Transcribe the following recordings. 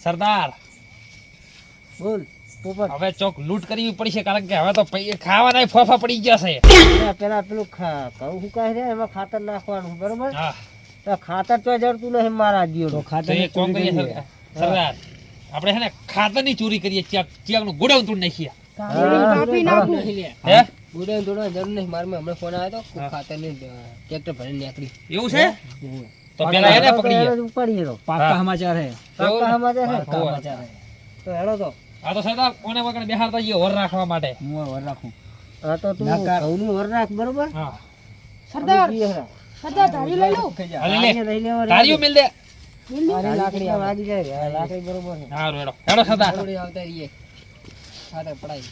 સરદાર બોલ પોપટ. હવે ચોક લૂંટ કરવી પડશે કારણ કે હવે તો ખાવાના ફોફા પડી ગયા છે. પેલા પેલું ઘઉં સુકાય છે એમાં ખાતર નાખવાનું બરોબર. હા તો ખાતર તો જડતું નહીં મારા દિયો તો તો એ કોમ કરીએ સરદાર આપણે છે ને ખાતરની ચોરી કરીએ ચિયાકનું ગોડાઉન તોડી નાખીએ. કાપી નાખું. હે ગુડે થોડો જરૂર નહીં મારે હમણાં ફોન આવ્યો તો ખાતર ની ટ્રેક્ટર ભરીને નીકળી. એવું છે તો પેલા એને પકડીએ. ઉપાડીએ તો પાક્કા સમાચાર હે. પાક્કા સમાચાર હે. પાક્કા સમાચાર હે. તો હેડો તો આ તો સરદાર કોને વગર બેહારતા જઈએ વર રાખવા માટે. હું વર રાખું. હા તો તું નકાર. ઘઉંની વર રાખ બરોબર. હા સરદાર અમે જીએ સરદાર ધારી લઈ લો. હાલે લે લઈ લેવા તારીઓ મિલ દે. તારી લાકડી વાગી જાય લાકડી બરોબર છે. હા હેડો હેડો સરદાર. થોડી આવતા રહીએ ખાતર પડાઈ.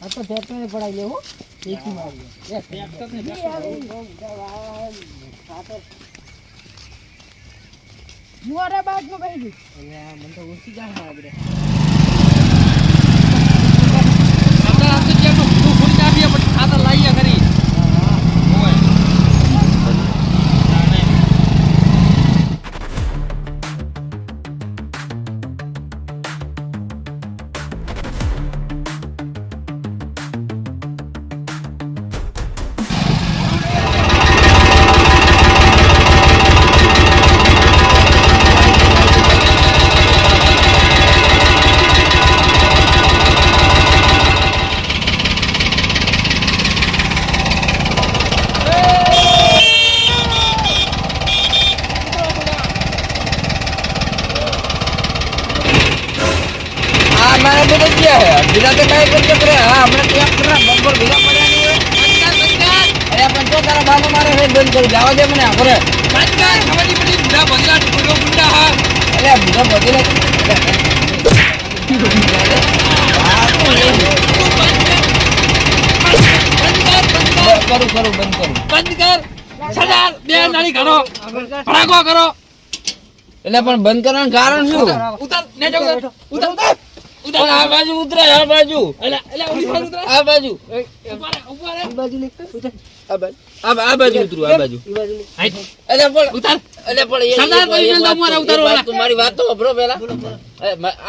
આ તો ટ્રેક્ટર ને પડાઈ લેવું એકી મારી મુવારા બાજમાં બેહી ગઈ. મને તો ઓછી જાય આપણે સરદાર આ તો ચિયાકનું ભૂલું ફૂટી આપીએ પણ ખાતર લાવીએ ખરી. ઓય મારા બેટો ક્યાં હે બીજા તો કાઈ કરી કરે હા હમણાં ટ્રેક્ટર ના બમ્પર ભીગા પડ્યા નહીં હોય. અરે પણ તો તારા બાનો મારે હે બંધ કરી જવા દે મને આખરે અરે બુડા બદલે કરું બંધ કર સરદાર બે નાળી કરો ભડાકો કરો. એટલે પણ બંધ કરવાનું કારણ શું ઉતાર ને જો ઉતાર પણ આ બાજુ ઉતરે આ બાજુ એલા એલા ઉડી સાઈડ ઉતાર. આ બાજુ ઉભા રે આ બાજુ આ બાજુ ઉતરું આ બાજુ હાઈટ એટલે પણ ઉતાર. એટલે પણ સરદાર ભાઈ ને તમારે ઉતારો મારી વાત તો સાંભળો પેલા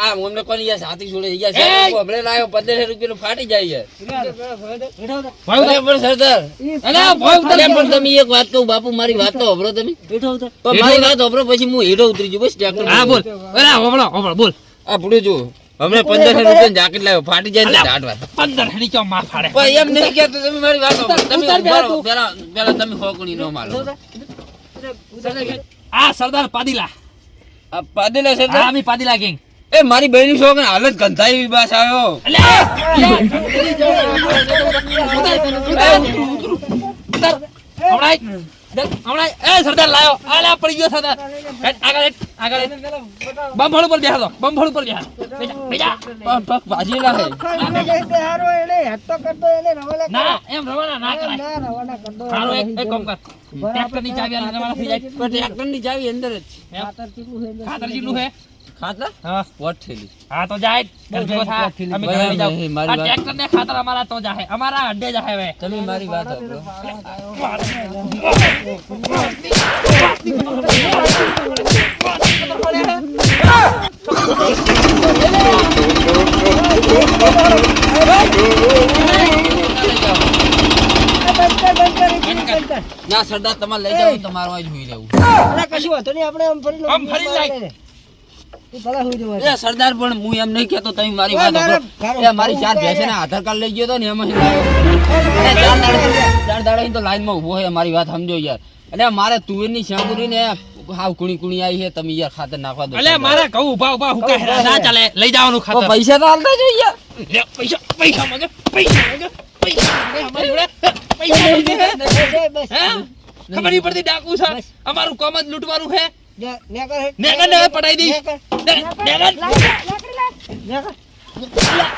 આ મને કોની યાર સાથી છોડે યાર એ! આપણે લાયો 1500 રૂપિયાનું ફાટી જાય યાર ભાઈ ઉતાર. અરે પણ સરદાર એલા ભાઈ ઉતાર. અરે પણ તમે એક વાત કહું બાપુ મારી વાત તો સાંભળો તમે પણ મારી વાત સાંભળો પછી હું હેઠો ઉતરી જઉં બસ ટ્રેક્ટર હા બોલ એલા હોબળો હોબળો બોલ. આ ભૂડું જો હમણાં 1500 રૂપિયાનું જાકેટ લાવ્યો ફાટી જાય ને અલ્યા. દાઢ વાર 15 હેડી ચો માં ફાડે. પણ એમ નહીં કહેતો તમે મારી વાત સાંભળો. તમે ઉતાર ઉભા રહો. તું. પેલા તમે હોકણી નો માલો આ સરદાર પાદીલા. આ પાદેલા હા સરદાર અમે પાદીલા ગેંગ. એ મારી બહેની છોકરા હાલત ગંધાઈ બાસ આવ્યો અલ્યા હમણાં એ સરદાર લાયો આલા પડી ગયો સરદાર. આગળ આગળ બંભળ ઉપર બેહાડો બંભળ ઉપર બેહાડો. બેજા પણ પગ ભાજીલા હે ના એમ રવાના ના કરાય. હારો એક કામ કર ટ્રેક્ટર ની ચાવી આલે રવાના થઈ જાય. પણ ટ્રેક્ટરની ચાવી અંદર જ છે. ખાતર જેટલું હે ખાતર હા વોટ થેલી હા તો જાય ગરજો થા અમે ઘરે લઈ જાવ. મારી આ વાત. ટ્રેક્ટર ને ખાતર અમારા તો જાહે અમારા અડ્ડે જાહે હવે. તમે મારી વાત સાંભળો ના સરદાર તમારે લઈ જાવ તમારો આ જોઈ લેવું આમ ફરી જાય. એ સરદાર પણ હું એમ નહીં કહેતો તમે મારી વાત સાંભળો. એ મારી 4 ભેંસના આધાર કાર્ડ લઈ ગયો તો ને એમાં લાવ્યો અને 4 દાડા તો લાઈનમાં ઊભો છે મારી વાત સમજો યાર. એટલે મારે તુવેરની શાંગુરી ને હાવ કુણી કુણી આવી છે તમે યાર ખાતર નાખવા દો. અલે મારા ઘઉં ઉભા ઉભા હુકા હેરા ના ચાલે લઈ જવાનું તો ખાતર. પૈસા તો આલતા જોઈએ યાર. લે પૈસા પૈસા માંગે પૈસા માંગે અમારી જોડે પૈસા માંગે હે? ખબર નહીં પડતી ડાકુ છે અમારું કામ જ લૂંટવાનું છે. નેગર ને પટાઈ દી નેગર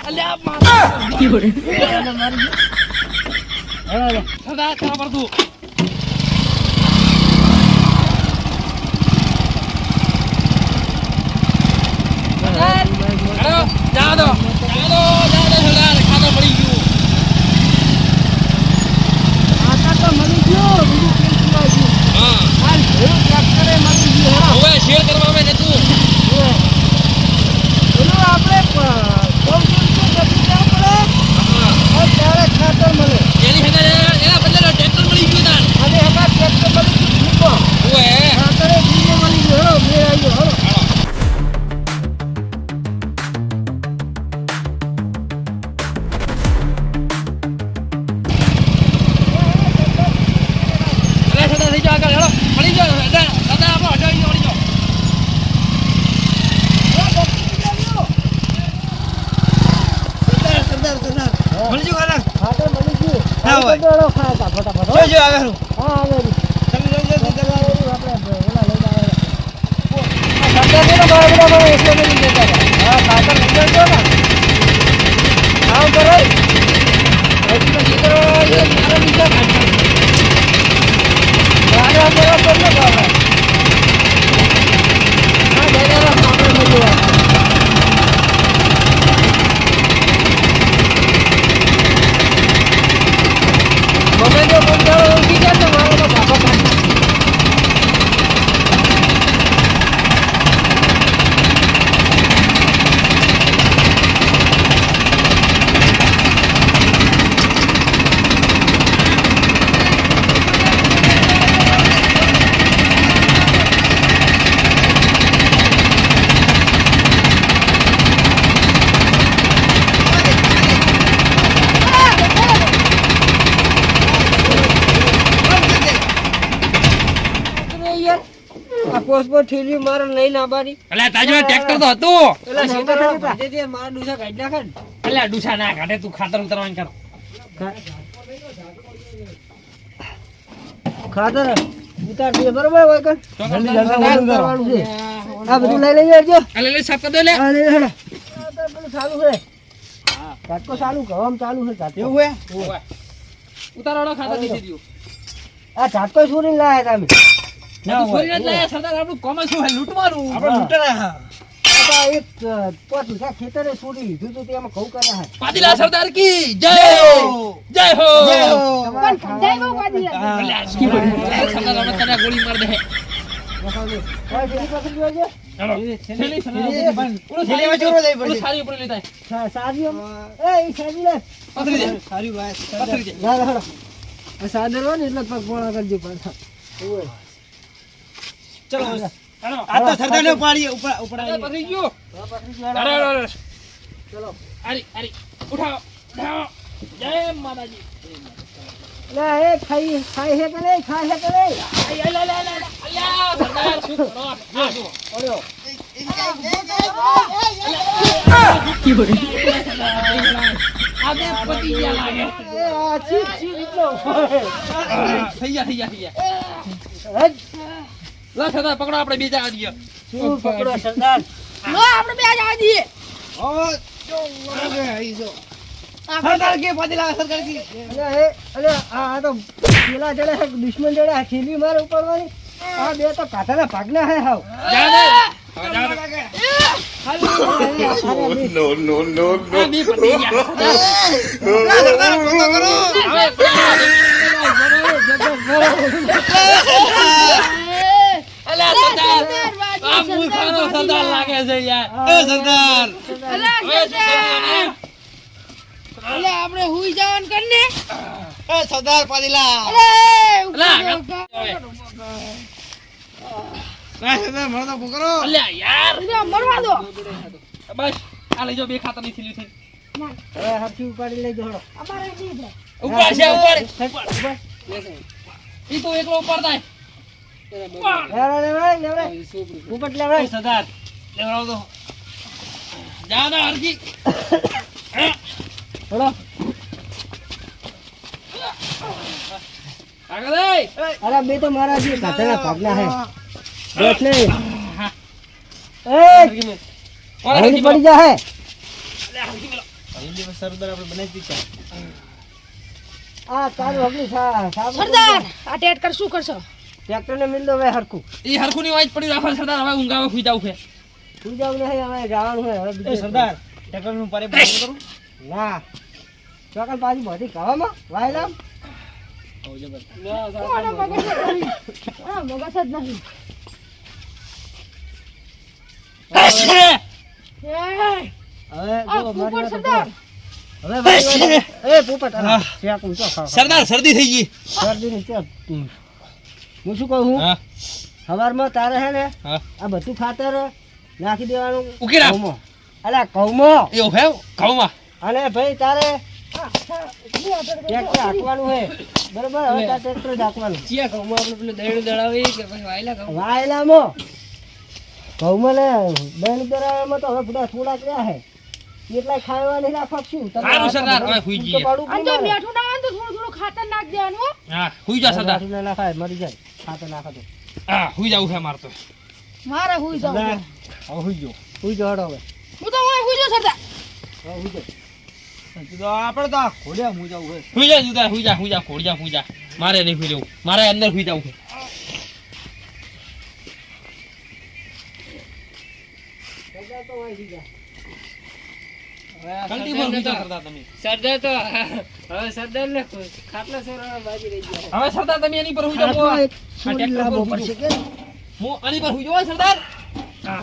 અલ્યા મારા સદા ખા પડતું. જા દો સરદાર ખાતર પડી ગયું. લ્યો આવે હારું. હા આવે રી. તમે જોજો તો આપણે ઓલા લઈ જાય આ સરદાર ને મારા બધા એટલે નહીં દેતા હા ખાતર લઈ જજો ને આવ કરો હજી તો દીકરો એ મારા બીજા કાઢી મારા બરો તો ન બાબા હા દાદા આપણે મળ્યો મને જો બંધારો ઉઠી જાય તો મારો તો બાપા કાઢી પોસ્ટ થેલી મારે લઈને આવવાની અલ્યા તાજો ટ્રેક્ટર તો હતું. પેલા શંકરભાઈ ભાજે મારા ડુસા કાઢી નાખે ને અલ્યા ડુસા ના કાઢે તું ખાતર ઉતરવાનું કર. ખાતર ઉતાર દે બરોબર હોય કર જલ્દી કરવાનું છે આ બધું લઈ લઈ આવજો અલે સાફ કર દે લે. આ લઈ હેડા આ પેલું ચાલુ છે હા કાટકો ચાલુ ગવામ ચાલુ છે કાટકો એવું હે ઉતારવાનો ખાતર દીધી દીધું. આ ઝાટકો છોડીને લાયા તમે ના હોય એટલે સરદાર આપણું કોમ શું હે લૂંટવાનું. આપણે લૂંટના હા. આ એક પોત વીઘા ખેતરે છોડી લીધું તો તેમાં ઘઉં કર્યા હે પાદીલા સરદાર કી જય જય હો. પણ ખંડાઈ બહુ પાદીલા અલ્યા કી બોલી સરદાર અમે તને ગોળી માર દે. ઓય પેલી પકડી જોજો ચાલો થેલી સરદાર બંધ. થેલી માં ચોરો દઈ પડી. સારી ઉપર લેતા. સાજી એ સાજી લે પકડી દે. સારી વાત પકડી દે. ના ના આ સાદર હોય ને એટલે પગ પોળા કરજો પાછા ઓય ચલો ચાલો આ તો સરદાર ને પાડી ઉપડાઈ પકડી ગયો. પકડી ગયો અરે અરે ચલો અરે અરે ઉઠાઓ ઉઠાઓ. જય માતાજી. લે એ ખાઈ ખાઈ હે કે નહીં ખાઈ હે કે નહીં અલ્યા સરદાર શું કરો આ જુઓ. ઓળ્યો આ બે પતી ગયા લાગે. એ આ ચીપ ચીપ એટલો થઈ ગયા. હજ લા સરદાર પકડો આપણે બે જા દઈએ. શું પકડો સરદાર લો આપણે બે જવા દઈએ ઓ જો લાગે આઈ જો. સરદાર કે પાદીલા સરદાર કી. અલે આ તો પેલા જડે હે દુશ્મન જડે આ ખેલી મારે ઉપડવાની આ બે તો કાઢાના ભાગના હે હાવ જા દે. જા દે. આ બે પતી ગયા. સરદાર ફોટો કરો. અલ્યા સરદાર આ મૂર્ખાનો સરદાર લાગે છે યાર. એ સરદાર અલા સરદાર અલે આપણે હુઈ જવાનું કરને એ સરદાર પાદીલા. અલે અલા ના સરદાર મને તો પકડો. અલ્યા યાર મરવા દો બસ આ લઈ જાઓ બે ખાતરની થેલી છે. હવે હાથી ઉપાડી લઈ જજો અમારે નહીં થાય ઉપર છે ઉપર. ઈ તો એકલો ઉપર થાય. લેવડાય ઉપટ લેવડાય સરદાર લેવડાવો તો જા ના હરકી. થોડો આગળ દે. અરે બે તો મારા જે કાઢાના ભાગના હે બેઠ ને હા એ હળી પડી જા હે સરદાર આપણે બનાવી દીધા. આ તારું હગલી સરદાર આ ટેટ કર શું કરશો ટ્રેક્ટર ને મિલ દો હવે હરખું ઈ હરખું ની વાંચ પડી રાખો સરદાર. હવે ઊંઘાવા ખુઈ જાવ છે. તું જાવ ને હવે જવાનું હે હવે બીજે સરદાર ટ્રેક્ટર નું પારે બંધ કરું. ના ચોકલ પાછી બધી ખાવામાં વાયલામ કોને મગજ જ નહીં આ મગજ જ નહીં એ હવે આ જો મારી ઉપર વાત સરદાર હવે મારી વાત એ પોપટ અરે શેક ઊંચો ખાવ સરદાર શરદી થઈ ગઈ. શરદી ની ચેપ હું શું કહું હા સવારમાં તારે હે ને હા આ બધું ખાતર નાખી દેવાનું ઉકેલા. ઘઉંમાં. અલા ઘઉંમાં એવું હે ઘઉંમાં. અને ભાઈ તારે ટ્રેક્ટર હાંકવાનું હે બરોબર હવે તારે ટ્રેક્ટર જ હાંકવાનું ચિયા ઘઉંમાં આપણે પેલું દહેડું દળાવી કે પછી વાયલા ઘઉં. વાયલામાં ઘઉંમાં ને બેન દરામાં તો હવે બધા થોડાક રહ્યા હે એટલા ખાવા નહીં રાખવા શું સારું સરદાર હવે ખુઈ જઈએ. આ તો બેઠું ના હોય ને તો થોડું થોડું ખાતર નાખ દેવાનું હો. હા હુઈ જા સરદાર લાઠી ના નાખાય મરી જાય ખાતર નાખો તો હા હુઈ જાવું છે માર તો મારે હુઈ જાવ સરદાર હવે હુઈ જો હુઈ જો હડો હવે હું તો ઓય હુઈ જાઉં સરદાર. હવે હુઈ જો તો આપણે તો ઘોડ્યા હું જાવું હોય હુઈ જા જુદા હુઈ જા ખોડિયા હુઈ જા મારે નહીં હુઈ જવું મારે અંદર હુઈ જવું છે સરદાર તો હોય હુઈ જા કંટી પર હુઈ જા સરદાર તમે સરદાર તો હવે સરદાર ને ખાટલા સોરા બાજી રહી ગયા હવે સરદાર તમે એની પર હુઈ જાવ લાવવો પડશે કે હું આની પર હુઈ જાવ સરદાર હા